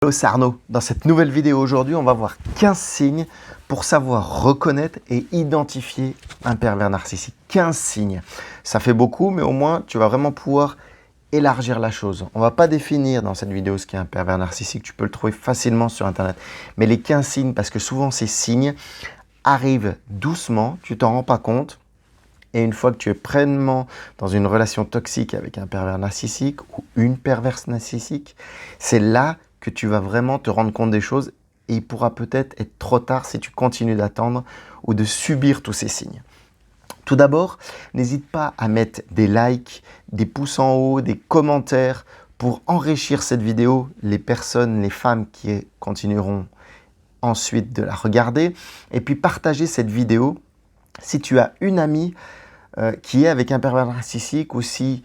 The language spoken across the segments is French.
Hello, c'est Arnaud. Dans cette nouvelle vidéo aujourd'hui, on va voir 15 signes pour savoir reconnaître et identifier un pervers narcissique. 15 signes. Ça fait beaucoup, mais au moins, tu vas vraiment pouvoir élargir la chose. On ne va pas définir dans cette vidéo ce qu'est un pervers narcissique. Tu peux le trouver facilement sur Internet. Mais les 15 signes, parce que souvent ces signes arrivent doucement, tu t'en rends pas compte. Et une fois que tu es pleinement dans une relation toxique avec un pervers narcissique ou une perverse narcissique, c'est là que tu vas vraiment te rendre compte des choses et il pourra peut-être être trop tard si tu continues d'attendre ou de subir tous ces signes. Tout d'abord, n'hésite pas à mettre des likes, des pouces en haut, des commentaires pour enrichir cette vidéo, les personnes, les femmes qui continueront ensuite de la regarder. Et puis partager cette vidéo si tu as une amie qui est avec un pervers narcissique ou si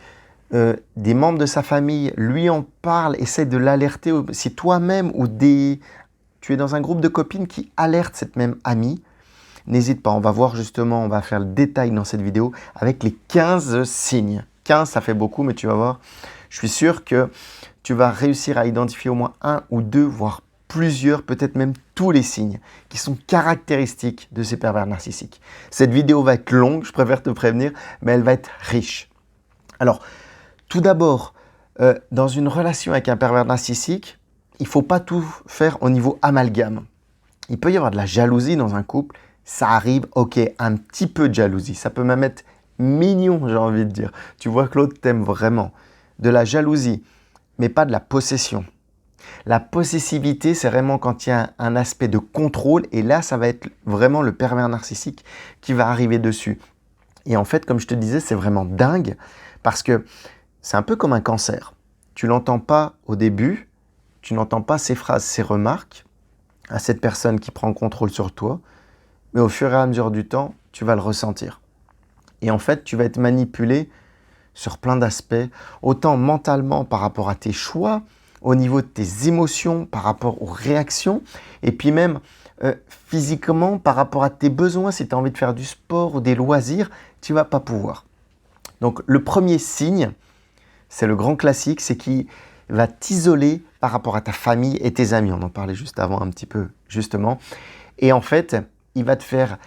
des membres de sa famille lui en parlent, essaie de l'alerter, si toi-même ou tu es dans un groupe de copines qui alerte cette même amie, n'hésite pas, on va voir justement, on va faire le détail dans cette vidéo avec les 15 signes. 15, ça fait beaucoup, mais tu vas voir, je suis sûr que tu vas réussir à identifier au moins un ou deux, voire plusieurs, peut-être même tous les signes qui sont caractéristiques de ces pervers narcissiques. Cette vidéo va être longue, je préfère te prévenir, mais elle va être riche. Alors, tout d'abord, dans une relation avec un pervers narcissique, il ne faut pas tout faire au niveau amalgame. Il peut y avoir de la jalousie dans un couple, ça arrive, ok, un petit peu de jalousie. Ça peut même être mignon, j'ai envie de dire. Tu vois que l'autre t'aime vraiment. De la jalousie, mais pas de la possession. La possessivité, c'est vraiment quand il y a un aspect de contrôle et là, ça va être vraiment le pervers narcissique qui va arriver dessus. Et en fait, comme je te disais, c'est vraiment dingue parce que c'est un peu comme un cancer. Tu l'entends pas au début, tu n'entends pas ces phrases, ces remarques à cette personne qui prend contrôle sur toi, mais au fur et à mesure du temps, tu vas le ressentir. Et en fait, tu vas être manipulé sur plein d'aspects, autant mentalement par rapport à tes choix, au niveau de tes émotions, par rapport aux réactions, et puis même physiquement par rapport à tes besoins. Si tu as envie de faire du sport ou des loisirs, tu ne vas pas pouvoir. Donc le premier signe, c'est le grand classique, c'est qu'il va t'isoler par rapport à ta famille et tes amis. On en parlait juste avant un petit peu, justement. Et en fait, il va te faire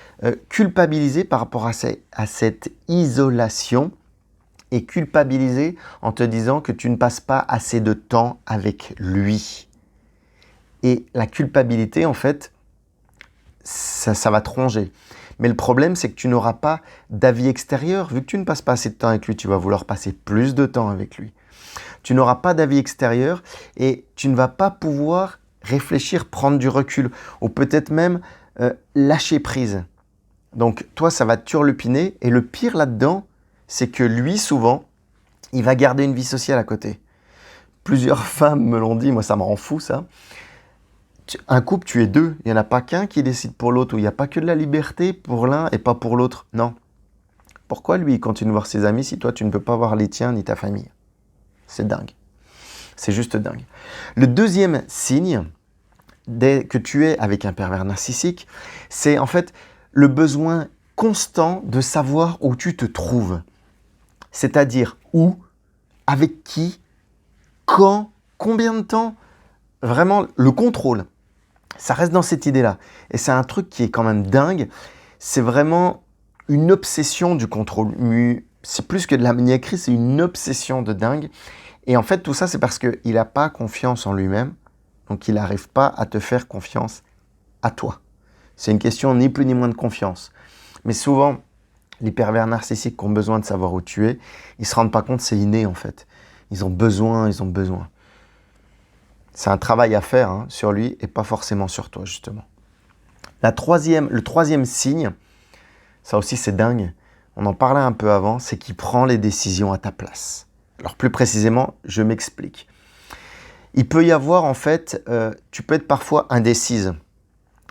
culpabiliser par rapport à cette isolation et culpabiliser en te disant que tu ne passes pas assez de temps avec lui. Et la culpabilité, en fait, ça va te ronger. Mais le problème, c'est que tu n'auras pas d'avis extérieur. Vu que tu ne passes pas assez de temps avec lui, tu vas vouloir passer plus de temps avec lui. Tu n'auras pas d'avis extérieur et tu ne vas pas pouvoir réfléchir, prendre du recul ou peut-être même lâcher prise. Donc toi, ça va te turlupiner et le pire là-dedans, c'est que lui, souvent, il va garder une vie sociale à côté. Plusieurs femmes me l'ont dit, moi ça me rend fou ça. Un couple, tu es deux. Il n'y en a pas qu'un qui décide pour l'autre, où il n'y a pas que de la liberté pour l'un et pas pour l'autre. Non. Pourquoi lui, il continue de voir ses amis si toi, tu ne peux pas voir les tiens ni ta famille? C'est dingue. C'est juste dingue. Le deuxième signe que tu es avec un pervers narcissique, c'est en fait le besoin constant de savoir où tu te trouves. C'est-à-dire où, avec qui, quand, combien de temps. Vraiment, le contrôle. Ça reste dans cette idée-là. Et c'est un truc qui est quand même dingue. C'est vraiment une obsession du contrôle. C'est plus que de la maniaquerie, c'est une obsession de dingue. Et en fait, tout ça, c'est parce qu'il n'a pas confiance en lui-même. Donc, il n'arrive pas à te faire confiance à toi. C'est une question ni plus ni moins de confiance. Mais souvent, les pervers narcissiques qui ont besoin de savoir où tu es, ils ne se rendent pas compte, c'est inné en fait. Ils ont besoin. C'est un travail à faire sur lui et pas forcément sur toi, justement. Le troisième signe, ça aussi c'est dingue, on en parlait un peu avant, c'est qu'il prend les décisions à ta place. Alors plus précisément, je m'explique. Il peut y avoir en fait, tu peux être parfois indécise.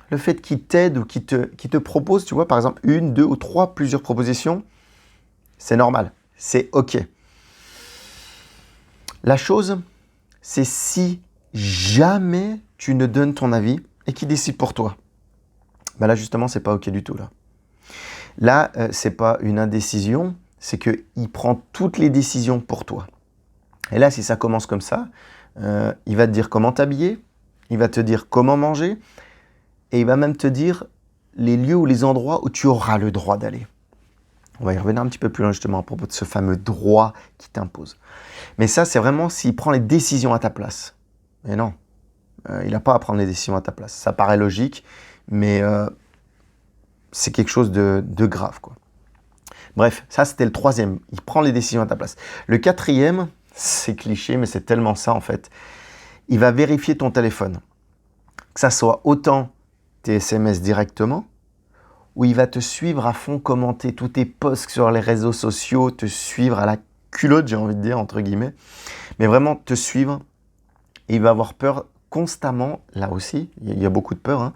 Le fait qu'il t'aide ou qu'il te propose, tu vois, par exemple, une, deux ou trois, plusieurs propositions, c'est normal, c'est OK. La chose, c'est si jamais tu ne donnes ton avis et qu'il décide pour toi. Ben là, justement, c'est pas OK du tout. Là, c'est pas une indécision, c'est qu'il prend toutes les décisions pour toi. Et là, si ça commence comme ça, il va te dire comment t'habiller, il va te dire comment manger et il va même te dire les lieux ou les endroits où tu auras le droit d'aller. On va y revenir un petit peu plus loin justement à propos de ce fameux droit qui t'impose. Mais ça, c'est vraiment s'il prend les décisions à ta place. Mais non, il n'a pas à prendre les décisions à ta place. Ça paraît logique, mais c'est quelque chose de grave, quoi. Bref, ça c'était le troisième. Il prend les décisions à ta place. Le quatrième, c'est cliché, mais c'est tellement ça en fait. Il va vérifier ton téléphone. Que ça soit autant tes SMS directement, où il va te suivre à fond, commenter tous tes posts sur les réseaux sociaux, te suivre à la culotte, j'ai envie de dire, entre guillemets, mais vraiment te suivre. Et il va avoir peur constamment, là aussi, il y a beaucoup de peur, hein,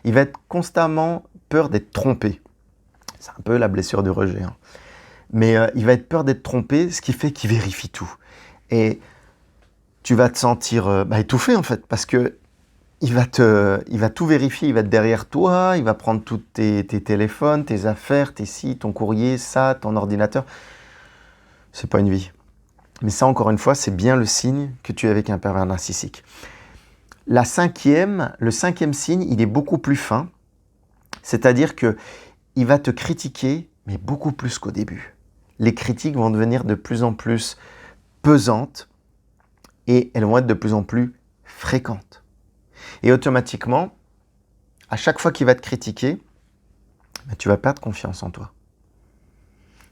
il va être constamment peur d'être trompé. C'est un peu la blessure du rejet. Hein. Mais il va être peur d'être trompé, ce qui fait qu'il vérifie tout. Et tu vas te sentir étouffé en fait, parce que il va tout vérifier, il va être derrière toi, il va prendre tous tes téléphones, tes affaires, tes sites, ton courrier, ça, ton ordinateur. C'est pas une vie. Mais ça, encore une fois, c'est bien le signe que tu es avec un pervers narcissique. Le cinquième signe, il est beaucoup plus fin. C'est-à-dire que il va te critiquer, mais beaucoup plus qu'au début. Les critiques vont devenir de plus en plus pesantes et elles vont être de plus en plus fréquentes. Et automatiquement, à chaque fois qu'il va te critiquer, tu vas perdre confiance en toi.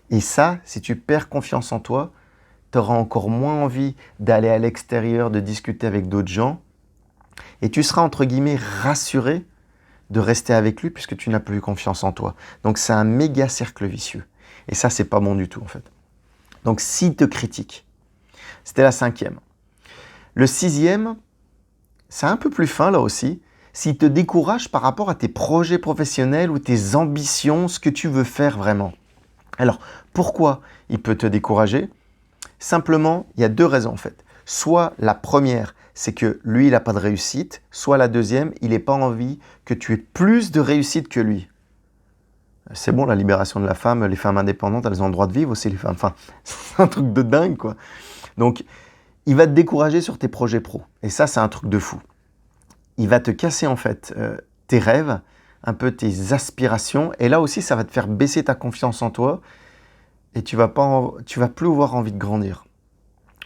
Et ça, si tu perds confiance en toi, tu auras encore moins envie d'aller à l'extérieur, de discuter avec d'autres gens. Et tu seras, entre guillemets, rassuré de rester avec lui puisque tu n'as plus confiance en toi. Donc c'est un méga cercle vicieux. Et ça, c'est pas bon du tout en fait. Donc s'il te critique, c'était la cinquième. Le sixième, c'est un peu plus fin là aussi. S'il te décourage par rapport à tes projets professionnels ou tes ambitions, ce que tu veux faire vraiment. Alors, pourquoi il peut te décourager ? Simplement, il y a deux raisons en fait. Soit la première, c'est que lui, il n'a pas de réussite. Soit la deuxième, il n'a pas envie que tu aies plus de réussite que lui. C'est bon, la libération de la femme, les femmes indépendantes, elles ont le droit de vivre aussi, les femmes. Enfin, c'est un truc de dingue, quoi. Donc, il va te décourager sur tes projets pro. Et ça, c'est un truc de fou. Il va te casser, en fait, tes rêves, un peu tes aspirations. Et là aussi, ça va te faire baisser ta confiance en toi. Et tu vas plus avoir envie de grandir.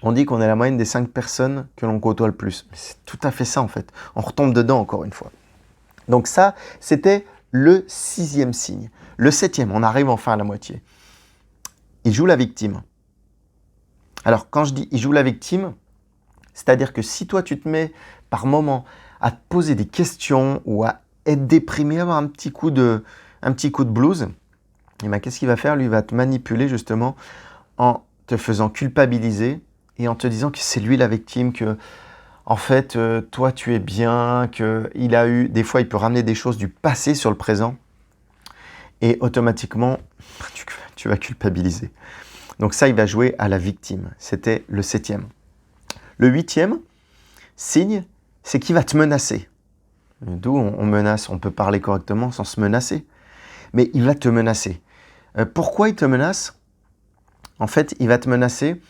On dit qu'on est la moyenne des 5 personnes que l'on côtoie le plus. Mais c'est tout à fait ça, en fait. On retombe dedans, encore une fois. Donc ça, c'était le sixième signe. Le septième, on arrive enfin à la moitié. Il joue la victime. Alors, quand je dis il joue la victime, c'est-à-dire que si toi, tu te mets par moment à te poser des questions ou à être déprimé, avoir un petit coup de blues, et ben, qu'est-ce qu'il va faire ? Lui, il va te manipuler justement en te faisant culpabiliser et en te disant que c'est lui la victime, que en fait, toi, tu es bien, qu'il a eu... Des fois, il peut ramener des choses du passé sur le présent et automatiquement, tu vas culpabiliser. Donc ça, il va jouer à la victime. C'était le septième. Le huitième signe, c'est qu'il va te menacer. D'où on menace, on peut parler correctement sans se menacer. Mais il va te menacer. Pourquoi il te menace ? En fait, il va te menacer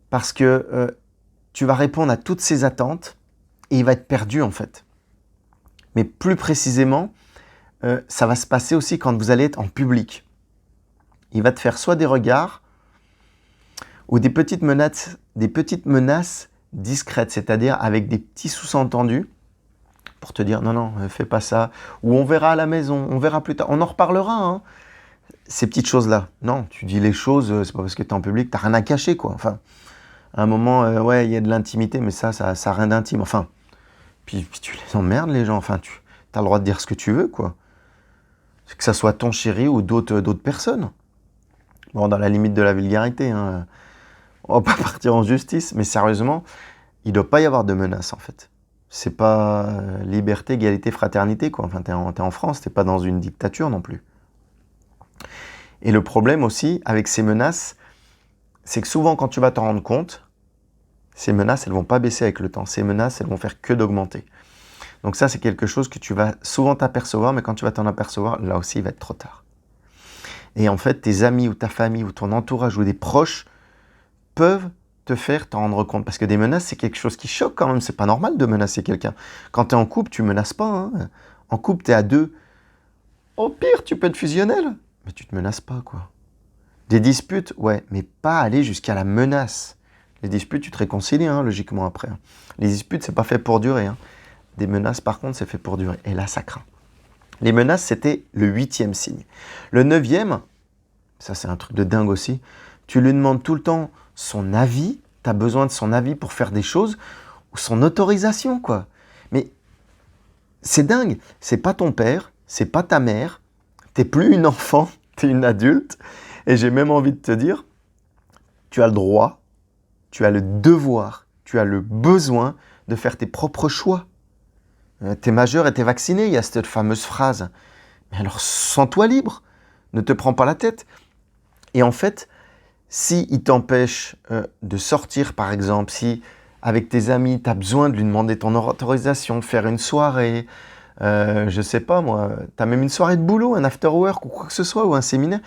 parce que tu vas répondre à toutes ses attentes et il va être perdu en fait. Mais plus précisément, ça va se passer aussi quand vous allez être en public. Il va te faire soit des regards ou des petites menaces discrètes, c'est-à-dire avec des petits sous-entendus pour te dire non, fais pas ça, ou on verra à la maison, on verra plus tard, on en reparlera, hein. Ces petites choses-là. Non, tu dis les choses, c'est pas parce que tu es en public, tu n'as rien à cacher, quoi. Enfin, à un moment, ouais, il y a de l'intimité, mais ça n'a rien d'intime. Enfin, puis tu les emmerdes, les gens. Enfin, tu as le droit de dire ce que tu veux, quoi. Que ça soit ton chéri ou d'autres personnes. Bon, dans la limite de la vulgarité, hein. On va pas partir en justice, mais sérieusement, il ne doit pas y avoir de menaces, en fait. C'est pas liberté, égalité, fraternité, quoi. Enfin, t'es en France, t'es pas dans une dictature non plus. Et le problème aussi, avec ces menaces, c'est que souvent, quand tu vas t'en rendre compte, ces menaces, elles vont pas baisser avec le temps. Ces menaces, elles vont faire que d'augmenter. Donc ça, c'est quelque chose que tu vas souvent t'apercevoir, mais quand tu vas t'en apercevoir, là aussi, il va être trop tard. Et en fait, tes amis ou ta famille ou ton entourage ou des proches peuvent te faire t'en rendre compte. Parce que des menaces, c'est quelque chose qui choque quand même. C'est pas normal de menacer quelqu'un. Quand tu es en couple, tu menaces pas. Hein. En couple, tu es à deux. Au pire, tu peux être fusionnel. Mais tu te menaces pas, quoi. Des disputes, ouais, mais pas aller jusqu'à la menace. Les disputes, tu te réconcilies, hein, logiquement, après. Les disputes, c'est pas fait pour durer. Hein. Des menaces, par contre, c'est fait pour durer. Et là, ça craint. Les menaces, c'était le 8e signe. Le 9e, ça c'est un truc de dingue aussi, tu lui demandes tout le temps son avis, tu as besoin de son avis pour faire des choses, ou son autorisation, quoi. Mais c'est dingue, c'est pas ton père, c'est pas ta mère, t'es plus une enfant, t'es une adulte, et j'ai même envie de te dire, tu as le droit, tu as le devoir, tu as le besoin de faire tes propres choix. T'es majeur et t'es vacciné, il y a cette fameuse phrase. Mais alors, sens-toi libre, ne te prends pas la tête. Et en fait, si il t'empêche de sortir, par exemple, si avec tes amis, tu as besoin de lui demander ton autorisation, de faire une soirée, je sais pas moi, tu as même une soirée de boulot, un after work ou quoi que ce soit, ou un séminaire,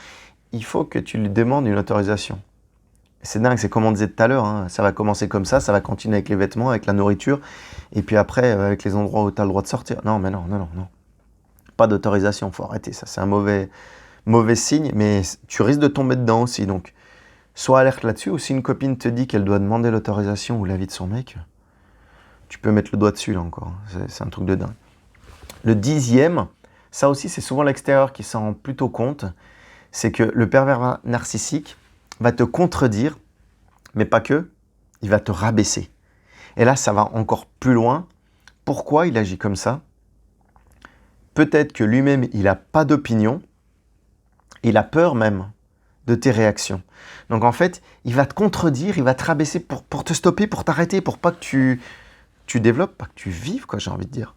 il faut que tu lui demandes une autorisation. C'est dingue, c'est comme on disait tout à l'heure, hein, ça va commencer comme ça va continuer avec les vêtements, avec la nourriture, et puis après, avec les endroits où tu as le droit de sortir. Non, mais non. Pas d'autorisation, faut arrêter, ça c'est un mauvais signe, mais tu risques de tomber dedans aussi, donc sois alerte là-dessus, ou si une copine te dit qu'elle doit demander l'autorisation ou l'avis de son mec, tu peux mettre le doigt dessus là encore, c'est un truc de dingue. Le 10e, ça aussi c'est souvent l'extérieur qui s'en rend plutôt compte, c'est que le pervers narcissique va te contredire, mais pas que, il va te rabaisser. Et là ça va encore plus loin. Pourquoi il agit comme ça ? Peut-être que lui-même il n'a pas d'opinion, il a peur même de tes réactions. Donc en fait, il va te contredire, il va te rabaisser pour te stopper, pour t'arrêter, pour pas que tu développes, pas que tu vives, quoi, j'ai envie de dire.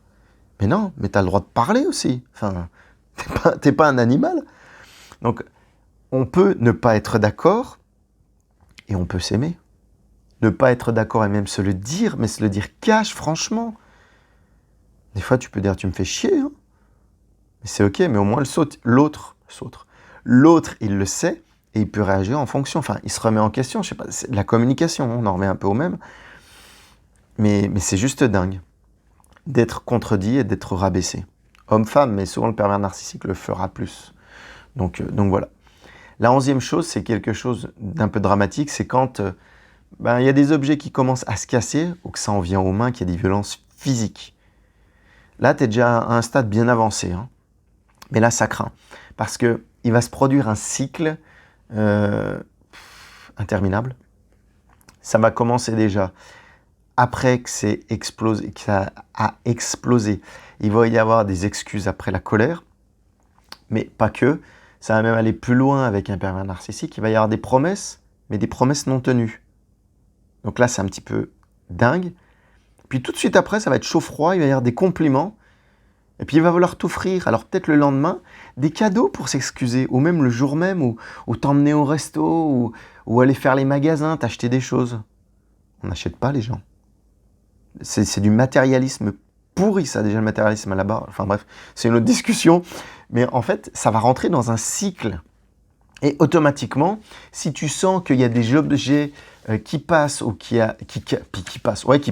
Mais non, mais tu as le droit de parler aussi. Enfin, t'es pas un animal. Donc, on peut ne pas être d'accord et on peut s'aimer. Ne pas être d'accord et même se le dire, mais se le dire cash, franchement. Des fois, tu peux dire, tu me fais chier. Hein. Mais c'est ok, mais au moins l'autre, il le sait. Et il peut réagir en fonction, enfin, il se remet en question, je sais pas, c'est de la communication, on en revient un peu au même. Mais c'est juste dingue d'être contredit et d'être rabaissé. Homme-femme, mais souvent le pervers narcissique le fera plus. Donc voilà. La 11e chose, c'est quelque chose d'un peu dramatique, c'est quand il y a des objets qui commencent à se casser, ou que ça en vient aux mains, qu'il y a des violences physiques. Là, tu es déjà à un stade bien avancé. Hein. Mais là, ça craint. Parce qu'il va se produire un cycle interminable. Ça va commencer déjà après que c'est explosé, que ça a explosé. Il va y avoir des excuses après la colère, mais pas que. Ça va même aller plus loin avec un pervers narcissique. Il va y avoir des promesses, mais des promesses non tenues. Donc là, c'est un petit peu dingue. Puis tout de suite après, ça va être chaud-froid. Il va y avoir des compliments. Et puis il va vouloir t'offrir, alors peut-être le lendemain, des cadeaux pour s'excuser, ou même le jour même, ou t'emmener au resto, ou aller faire les magasins, t'acheter des choses. On n'achète pas les gens. C'est du matérialisme pourri, ça, déjà, le matérialisme à la barre. Enfin bref, c'est une autre discussion. Mais en fait, ça va rentrer dans un cycle. Et automatiquement, si tu sens qu'il y a des objets qui passent, ou qui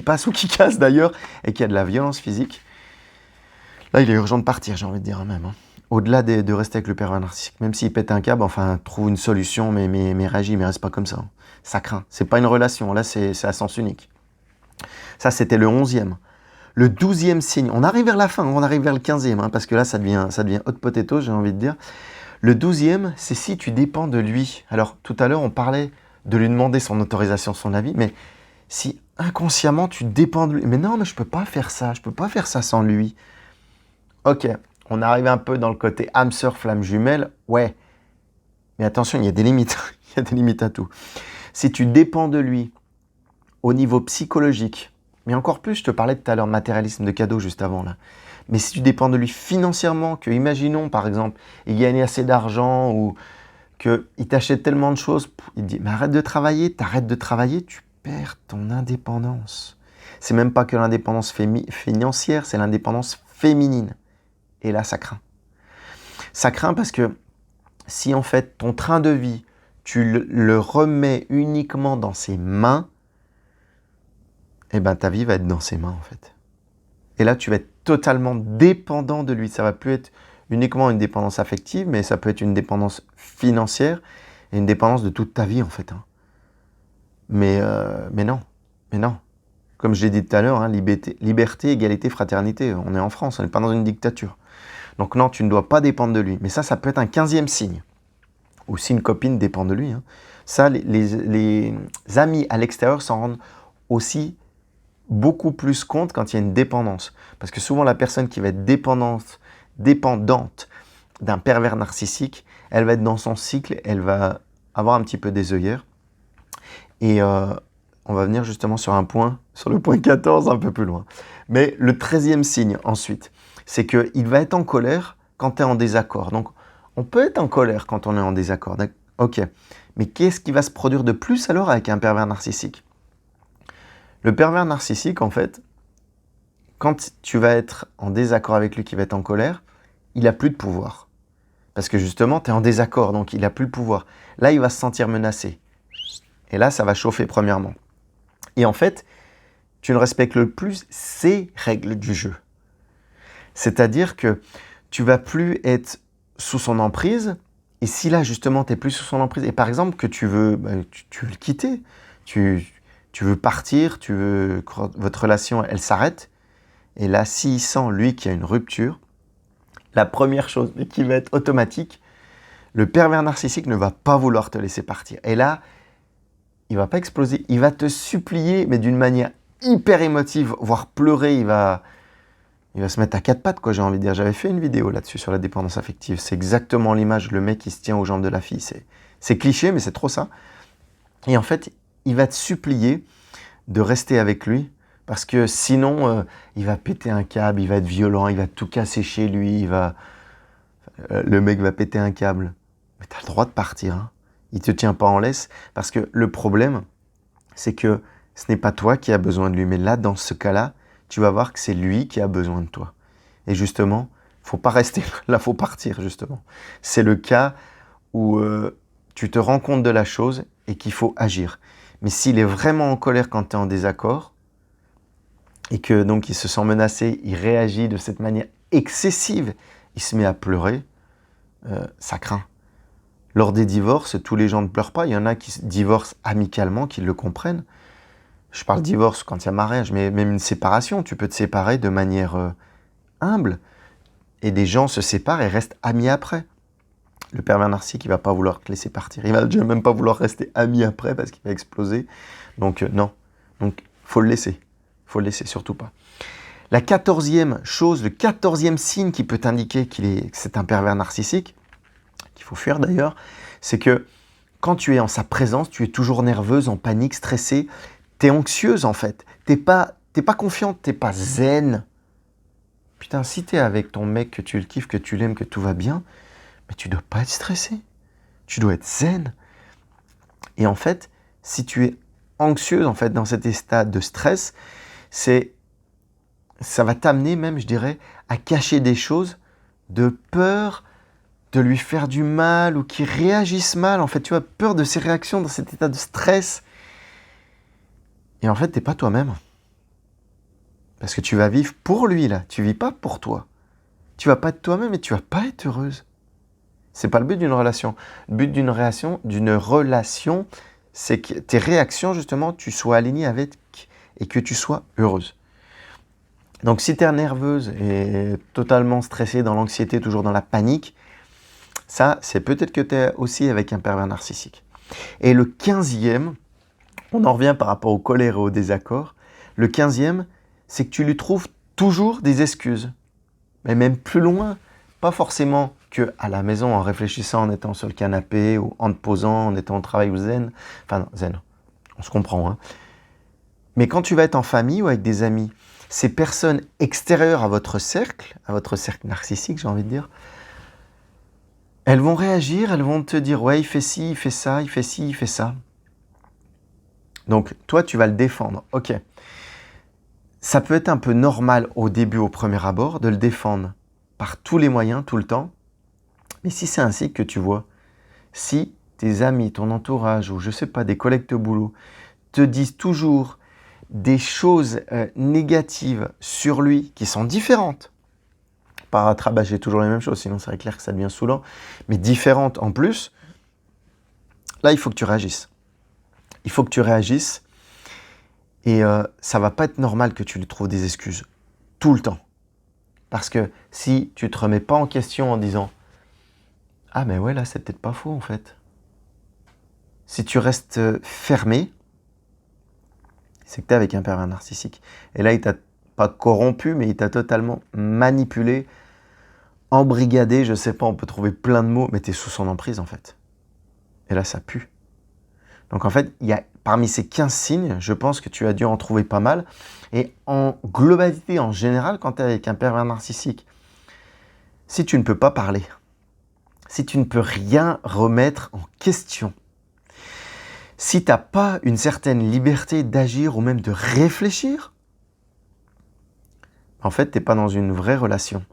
passent ou qui cassent d'ailleurs, et qu'il y a de la violence physique, là, il est urgent de partir, j'ai envie de dire même. Hein. Au-delà de rester avec le pervers narcissique, même s'il pète un câble, enfin, trouve une solution, mais réagis, mais reste pas comme ça. Hein. Ça craint. C'est pas une relation, là, c'est à sens unique. Ça, c'était le 11e. Le 12e signe, on arrive vers la fin, on arrive vers le 15e, hein, parce que là, ça devient hot potato, j'ai envie de dire. Le 12e, c'est si tu dépends de lui. Alors, tout à l'heure, on parlait de lui demander son autorisation, son avis, mais si inconsciemment, tu dépends de lui. Mais non, mais je peux pas faire ça sans lui. Ok, on arrive un peu dans le côté âme sœur, flamme jumelle, ouais. Mais attention, il y a des limites, il y a des limites à tout. Si tu dépends de lui au niveau psychologique, mais encore plus, je te parlais tout à l'heure de matérialisme de cadeaux juste avant là. Mais si tu dépends de lui financièrement, que imaginons par exemple, il gagne assez d'argent ou qu'il t'achète tellement de choses, il te dit mais arrête de travailler, t'arrêtes de travailler, tu perds ton indépendance. C'est même pas que l'indépendance financière, c'est l'indépendance féminine. Et là, ça craint. Ça craint parce que si en fait ton train de vie, tu le remets uniquement dans ses mains, eh ben, ta vie va être dans ses mains, en fait. Et là, tu vas être totalement dépendant de lui. Ça va plus être uniquement une dépendance affective, mais ça peut être une dépendance financière et une dépendance de toute ta vie, en fait. Hein. Mais non. Comme je l'ai dit tout à l'heure, hein, liberté, égalité, fraternité. On est en France, on n'est pas dans une dictature. Donc non, tu ne dois pas dépendre de lui. Mais ça peut être un 15e signe. Ou si une copine dépend de lui. Hein. Ça, les amis à l'extérieur s'en rendent aussi beaucoup plus compte quand il y a une dépendance. Parce que souvent, la personne qui va être dépendante d'un pervers narcissique, elle va être dans son cycle, elle va avoir un petit peu des œillères. Et on va venir justement sur le point 14, un peu plus loin. Mais le 13e signe, ensuite, c'est qu'il va être en colère quand tu es en désaccord. Donc, on peut être en colère quand on est en désaccord. Ok. Mais qu'est-ce qui va se produire de plus alors avec un pervers narcissique ? Le pervers narcissique, en fait, quand tu vas être en désaccord avec lui, qui va être en colère, il n'a plus de pouvoir. Parce que justement, tu es en désaccord, donc il n'a plus le pouvoir. Là, il va se sentir menacé. Et là, ça va chauffer premièrement. Et en fait, tu ne respectes le plus ces règles du jeu. C'est-à-dire que tu vas plus être sous son emprise. Et si là, justement, tu n'es plus sous son emprise, et par exemple que tu veux le quitter, tu veux partir, tu veux que votre relation, elle s'arrête. Et là, s'il sent, lui, qu'il y a une rupture, la première chose, mais qui va être automatique, le pervers narcissique ne va pas vouloir te laisser partir. Et là, il ne va pas exploser, il va te supplier, mais d'une manière hyper émotive, voire pleurer, il va se mettre à quatre pattes, quoi, j'ai envie de dire. J'avais fait une vidéo là-dessus sur la dépendance affective. C'est exactement l'image, le mec qui se tient aux jambes de la fille. C'est cliché, mais c'est trop ça. Et en fait, il va te supplier de rester avec lui, parce que sinon, il va péter un câble, il va être violent, il va tout casser chez lui, le mec va péter un câble. Mais tu as le droit de partir. Hein. Il ne te tient pas en laisse, parce que le problème, c'est que ce n'est pas toi qui as besoin de lui. Mais là, dans ce cas-là, tu vas voir que c'est lui qui a besoin de toi. Et justement, il ne faut pas rester là, il faut partir, justement. C'est le cas où tu te rends compte de la chose et qu'il faut agir. Mais s'il est vraiment en colère quand tu es en désaccord, et que donc il se sent menacé, il réagit de cette manière excessive, il se met à pleurer, ça craint. Lors des divorces, tous les gens ne pleurent pas. Il y en a qui se divorcent amicalement, qui le comprennent. Je parle divorce quand il y a mariage, mais même une séparation, tu peux te séparer de manière humble. Et des gens se séparent et restent amis après. Le pervers narcissique, il ne va pas vouloir te laisser partir. Il ne va déjà même pas vouloir rester ami après parce qu'il va exploser. Donc non. Donc faut le laisser. Faut le laisser, surtout pas. La 14e chose, le 14e signe qui peut t'indiquer que c'est un pervers narcissique, qu'il faut fuir d'ailleurs, c'est que quand tu es en sa présence, tu es toujours nerveuse, en panique, stressée, tu es anxieuse en fait. T'es pas confiante, t'es pas zen. Putain, si tu es avec ton mec, que tu le kiffes, que tu l'aimes, que tout va bien, mais tu dois pas être stressé. Tu dois être zen. Et en fait, si tu es anxieuse en fait dans cet état de stress, ça va t'amener même, je dirais, à cacher des choses de peur de lui faire du mal ou qu'il réagisse mal. En fait, tu as peur de ses réactions dans cet état de stress. Et en fait, tu n'es pas toi-même. Parce que tu vas vivre pour lui, là. Tu ne vis pas pour toi. Tu ne vas pas être toi-même et tu ne vas pas être heureuse. Ce n'est pas le but d'une relation. Le but d'une relation, c'est que tes réactions, justement, tu sois aligné avec et que tu sois heureuse. Donc, si tu es nerveuse et totalement stressée dans l'anxiété, toujours dans la panique, ça, c'est peut-être que tu es aussi avec un pervers narcissique. Et le 15e, on en revient par rapport aux colères et aux désaccords. Le 15e, c'est que tu lui trouves toujours des excuses. Mais même plus loin, pas forcément qu'à la maison, en réfléchissant, en étant sur le canapé, ou en te posant, en étant au travail ou zen. Enfin non, zen, on se comprend. Hein. Mais quand tu vas être en famille ou avec des amis, ces personnes extérieures à votre cercle narcissique, j'ai envie de dire, elles vont réagir, elles vont te dire « ouais, il fait ci, il fait ça, il fait ci, il fait ça ». Donc, toi, tu vas le défendre. Ok. Ça peut être un peu normal au début, au premier abord, de le défendre par tous les moyens, tout le temps. Mais si c'est ainsi que tu vois, si tes amis, ton entourage ou je sais pas, des collègues de boulot te disent toujours des choses négatives sur lui qui sont différentes, pas rattraper toujours les mêmes choses, sinon c'est clair que ça devient saoulant, mais différentes en plus, là il faut que tu réagisses. Il faut que tu réagisses et ça va pas être normal que tu lui trouves des excuses tout le temps. Parce que si tu te remets pas en question en disant « Ah mais ouais là c'est peut-être pas faux en fait ». Si tu restes fermé, c'est que tu es avec un pervers narcissique. Et là il t'a pas corrompu mais il t'a totalement manipulé, embrigadé, je sais pas, on peut trouver plein de mots, mais tu es sous son emprise en fait. Et là ça pue. Donc en fait, il y a parmi ces 15 signes, je pense que tu as dû en trouver pas mal. Et en globalité, en général, quand tu es avec un pervers narcissique, si tu ne peux pas parler, si tu ne peux rien remettre en question, si tu n'as pas une certaine liberté d'agir ou même de réfléchir, en fait, tu n'es pas dans une vraie relation.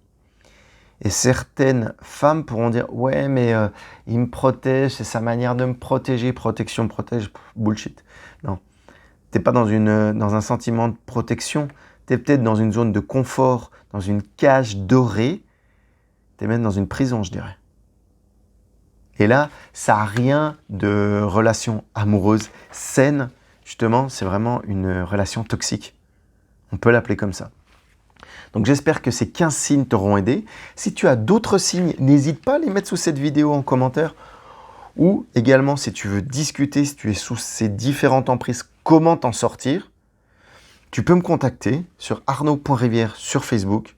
Et certaines femmes pourront dire « Ouais, mais il me protège, c'est sa manière de me protéger. Protection, protège, bullshit. » Non, tu n'es pas dans un sentiment de protection. Tu es peut-être dans une zone de confort, dans une cage dorée. Tu es même dans une prison, je dirais. Et là, ça n'a rien de relation amoureuse saine. Justement, c'est vraiment une relation toxique. On peut l'appeler comme ça. Donc j'espère que ces 15 signes t'auront aidé. Si tu as d'autres signes, n'hésite pas à les mettre sous cette vidéo en commentaire. Ou également, si tu veux discuter, si tu es sous ces différentes emprises, comment t'en sortir, tu peux me contacter sur arnaud.rivière sur Facebook.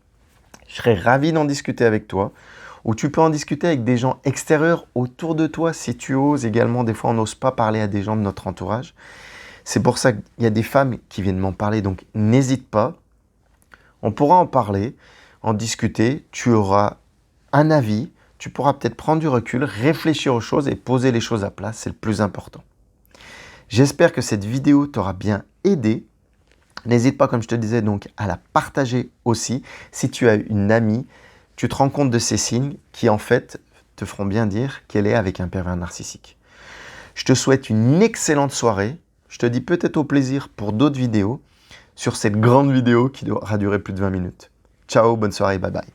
Je serai ravi d'en discuter avec toi. Ou tu peux en discuter avec des gens extérieurs autour de toi si tu oses. Également, des fois, on n'ose pas parler à des gens de notre entourage. C'est pour ça qu'il y a des femmes qui viennent m'en parler, donc n'hésite pas. On pourra en parler, en discuter, tu auras un avis, tu pourras peut-être prendre du recul, réfléchir aux choses et poser les choses à plat, c'est le plus important. J'espère que cette vidéo t'aura bien aidé. N'hésite pas, comme je te disais, donc à la partager aussi. Si tu as une amie, tu te rends compte de ces signes qui en fait te feront bien dire qu'elle est avec un pervers narcissique. Je te souhaite une excellente soirée. Je te dis peut-être au plaisir pour d'autres vidéos sur cette grande vidéo qui aura duré plus de 20 minutes. Ciao, bonne soirée, bye bye.